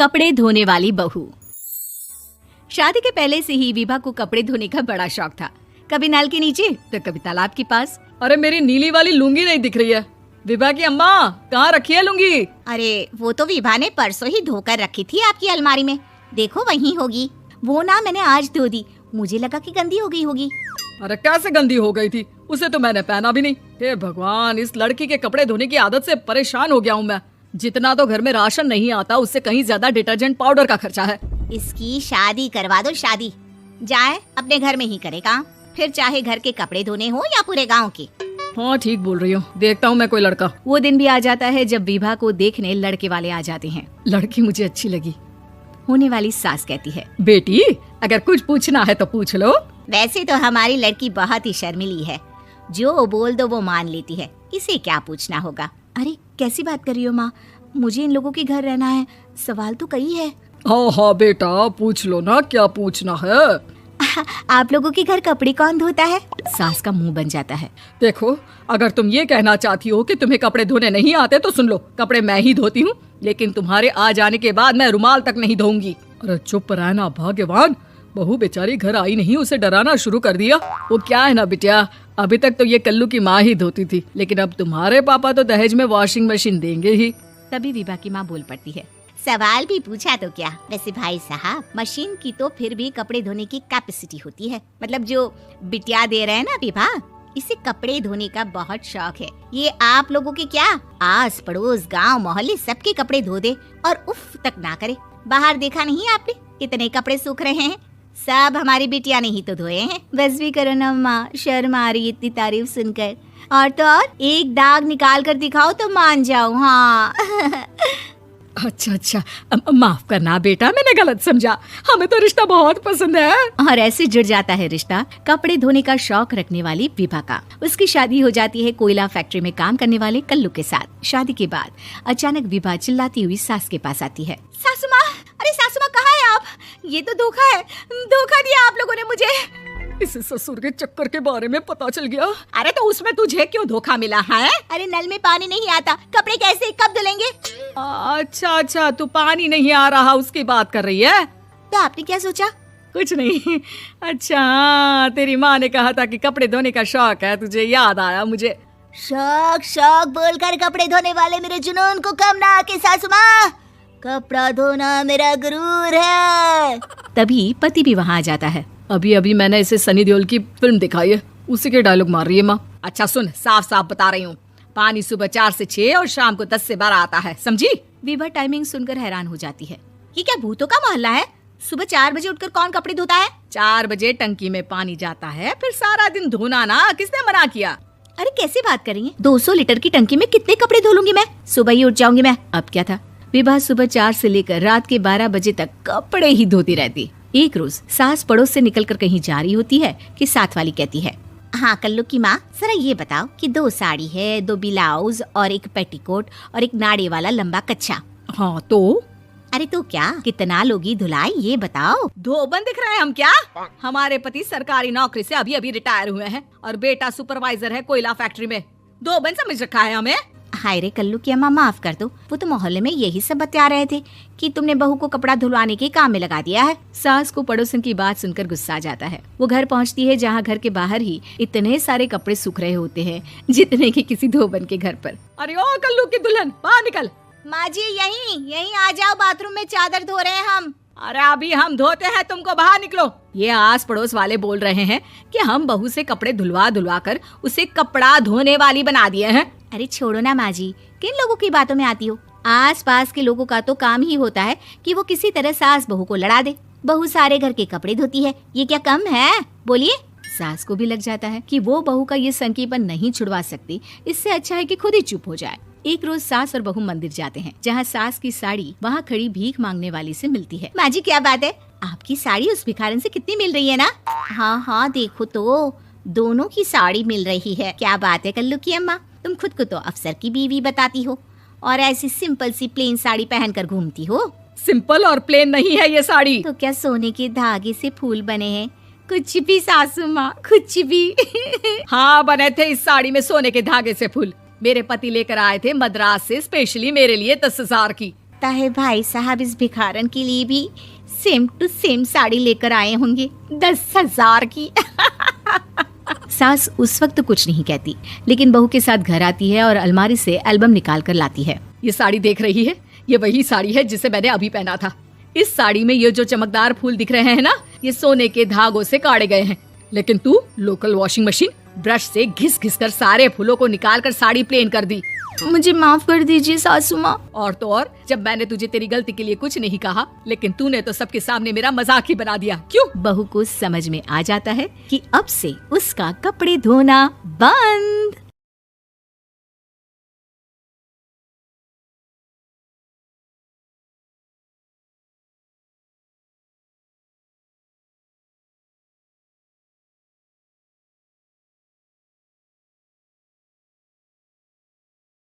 कपड़े धोने वाली बहू। शादी के पहले से ही विभा को कपड़े धोने का बड़ा शौक था। कभी नल के नीचे तो कभी तालाब के पास। अरे मेरी नीली वाली लुंगी नहीं दिख रही है। विभा की अम्मा, कहाँ रखी है लुंगी? अरे वो तो विभा ने परसों ही धोकर रखी थी आपकी अलमारी में, देखो वहीं होगी। वो ना मैंने आज धो दी, मुझे लगा कि गंदी हो गई होगी। अरे कैसे गंदी हो गई थी? उसे तो मैंने पहना भी नहीं। हे भगवान, इस लड़की के कपड़े धोने की आदत से परेशान हो गया हूँ मैं। जितना तो घर में राशन नहीं आता उससे कहीं ज्यादा डिटर्जेंट पाउडर का खर्चा है। इसकी शादी करवा दो, शादी जाए अपने घर में ही करे काम, फिर चाहे घर के कपड़े धोने हो या पूरे गांव के। हाँ ठीक बोल रही हूँ, देखता हूँ मैं कोई लड़का। वो दिन भी आ जाता है जब विभा को देखने लड़के वाले आ जाते हैं। लड़की मुझे अच्छी लगी। होने वाली सास कहती है, बेटी अगर कुछ पूछना है तो पूछ लो। वैसे तो हमारी लड़की बहुत ही शर्मिली है, जो बोल दो वो मान लेती है, इसे क्या पूछना होगा। अरे कैसी बात कर रही हो माँ, मुझे इन लोगों के घर रहना है, सवाल तो कई है। हाँ हाँ बेटा पूछ लो ना, क्या पूछना है। आप लोगों के घर कपड़े कौन धोता है? सास का मुंह बन जाता है। देखो अगर तुम ये कहना चाहती हो कि तुम्हें कपड़े धोने नहीं आते तो सुन लो, कपड़े मैं ही धोती हूँ, लेकिन तुम्हारे आ जाने के बाद मैं रुमाल तक नहीं धोऊंगी। अरे चुप रहना भाग्यवान, बहू बेचारी घर आई नहीं, उसे डराना शुरू कर दिया। वो क्या है ना बिटिया, अभी तक तो ये कल्लू की माँ ही धोती थी, लेकिन अब तुम्हारे पापा तो दहेज में वॉशिंग मशीन देंगे ही। तभी विभा की माँ बोल पड़ती है, सवाल भी पूछा तो क्या। वैसे भाई साहब, मशीन की तो फिर भी कपड़े धोने की कैपेसिटी होती है, मतलब जो बिटिया दे रहे हैं ना विभा, इसे कपड़े धोने का बहुत शौक है। ये आप लोगों के क्या, आस पड़ोस गांव मोहल्ले सबके कपड़े धो दे और उफ तक ना करे। बाहर देखा नहीं आपने कितने कपड़े सूख रहे हैं, सब हमारी बिटिया ने ही तो धोए हैं। बस भी करो ना माँ, शर्म आ रही इतनी तारीफ सुनकर। और तो और एक दाग निकाल कर दिखाओ तो मान जाओ। हाँ अच्छा माफ करना बेटा, मैंने गलत समझा, हमें तो रिश्ता बहुत पसंद है। और ऐसे जुड़ जाता है रिश्ता कपड़े धोने का शौक रखने वाली विभा का। उसकी शादी हो जाती है कोयला फैक्ट्री में काम करने वाले कल्लू के साथ। शादी के बाद अचानक विभा चिल्लाती हुई सास के पास आती है, सासू माँ, अरे सासू माँ कहाँ है आप? ये तो धोखा है, धोखा दिया आप लोगों ने मुझे। इसे ससुर के चक्कर के बारे में पता चल गया। अरे तो उसमें तुझे क्यों धोखा मिला है? अरे नल में पानी नहीं आता, कपड़े कैसे कब धुलेंगे? अच्छा तू पानी नहीं आ रहा उसकी बात कर रही है? तो आपने क्या सोचा? कुछ नहीं। अच्छा तेरी माँ ने कहा था कि कपड़े धोने का शौक है तुझे, याद आया मुझे। शौक बोलकर कपड़े धोने वाले मेरे जुनून को कम ना आके सासू माँ, कपड़ा धोना मेरा गुरूर है। तभी पति भी वहाँ आ जाता है। अभी मैंने इसे सनी देओल की फिल्म दिखाई है, उसी के डायलॉग मार रही है माँ। अच्छा सुन, साफ साफ बता रही हूँ, पानी सुबह 4 से 6 और शाम को 10 से 12 आता है, समझी? विभा टाइमिंग सुनकर हैरान हो जाती है। ये क्या भूतों का मोहल्ला है? सुबह 4 बजे उठकर कौन कपड़े धोता है? 4 बजे टंकी में पानी जाता है, फिर सारा दिन धोना ना, किसने मना किया? अरे कैसे बात कर रही है, 200 लीटर की टंकी में कितने कपड़े धो लूंगी मैं, सुबह ही उठ जाऊंगी मैं। अब क्या था, विभा सुबह 4 से लेकर रात के 12 बजे तक कपड़े ही धोती रहती। एक रोज सास पड़ोस से निकलकर कहीं जा रही होती है कि साथ वाली कहती है, हाँ कल्लू की माँ, जरा ये बताओ कि 2 साड़ी है, 2 ब्लाउज और एक पेटीकोट और एक नाड़े वाला लंबा कच्छा। हाँ तो? अरे तो क्या, कितना लोगी धुलाई ये बताओ। धोबन दिख रहे हैं हम क्या? हमारे पति सरकारी नौकरी से अभी रिटायर हुए हैं और बेटा सुपरवाइजर है कोयला फैक्ट्री में। धोबन समझ रखा है हमें? हाय रे कल्लू की अम्मा, माफ कर दो, वो तो मोहल्ले में यही सब बता रहे थे कि तुमने बहू को कपड़ा धुलवाने के काम में लगा दिया है। सास को पड़ोसन की बात सुनकर गुस्सा आ जाता है। वो घर पहुंचती है जहां घर के बाहर ही इतने सारे कपड़े सूख रहे होते हैं जितने कि किसी धोबन के घर पर। अरे ओ कल्लू की दुल्हन, बाहर निकल। माँ जी यहीं आ जाओ, बाथरूम में चादर धो रहे हैं हम। अरे अभी हम धोते हैं, तुमको बाहर निकलो। ये आस पड़ोस वाले बोल रहे हैं कि हम बहू से कपड़े धुलवा कर उसे कपड़ा धोने वाली बना दिए हैं। अरे छोड़ो ना माँ जी, किन लोगों की बातों में आती हो? आस पास के लोगों का तो काम ही होता है कि वो किसी तरह सास बहू को लड़ा दे। बहू सारे घर के कपड़े धोती है, ये क्या कम है? बोलिए। सास को भी लग जाता है कि वो बहू का ये संकीपन नहीं छुड़वा सकती, इससे अच्छा है कि खुद ही चुप हो जाए। एक रोज सास और बहू मंदिर जाते हैं, जहाँ सास की साड़ी वहाँ खड़ी भीख मांगने वाली से मिलती है। माँ जी क्या बात है, आपकी साड़ी उस भिखारन से कितनी मिल रही है ना? हाँ देखो तो दोनों की साड़ी मिल रही है। क्या बात है कल्लू की अम्मा, तुम खुद को तो अफसर की बीवी बताती हो और ऐसी सिंपल सी प्लेन साड़ी पहनकर घूमती हो। सिंपल और प्लेन नहीं है ये साड़ी। तो क्या सोने के धागे से फूल बने हैं? कुछ भी सासू माँ, कुछ भी। हाँ बने थे इस साड़ी में सोने के धागे से फूल। मेरे पति लेकर आए थे मद्रास से स्पेशली मेरे लिए 10,000 की। लगता है भाई साहब इस भिखारन के लिए भी सेम टू सेम साड़ी लेकर आए होंगे 10,000 की। सास उस वक्त तो कुछ नहीं कहती, लेकिन बहू के साथ घर आती है और अलमारी से एल्बम निकाल कर लाती है। ये साड़ी देख रही है, ये वही साड़ी है जिसे मैंने अभी पहना था। इस साड़ी में ये जो चमकदार फूल दिख रहे हैं ना, ये सोने के धागों से काटे गए हैं। लेकिन तू लोकल वॉशिंग मशीन ब्रश से घिस घिस कर सारे फूलों को निकाल कर साड़ी प्लेन कर दी। मुझे माफ कर दीजिए सासू माँ। और तो और, जब मैंने तुझे तेरी गलती के लिए कुछ नहीं कहा, लेकिन तूने तो सबके सामने मेरा मजाक ही बना दिया। क्यों? बहू को समझ में आ जाता है कि अब से उसका कपड़े धोना बंद।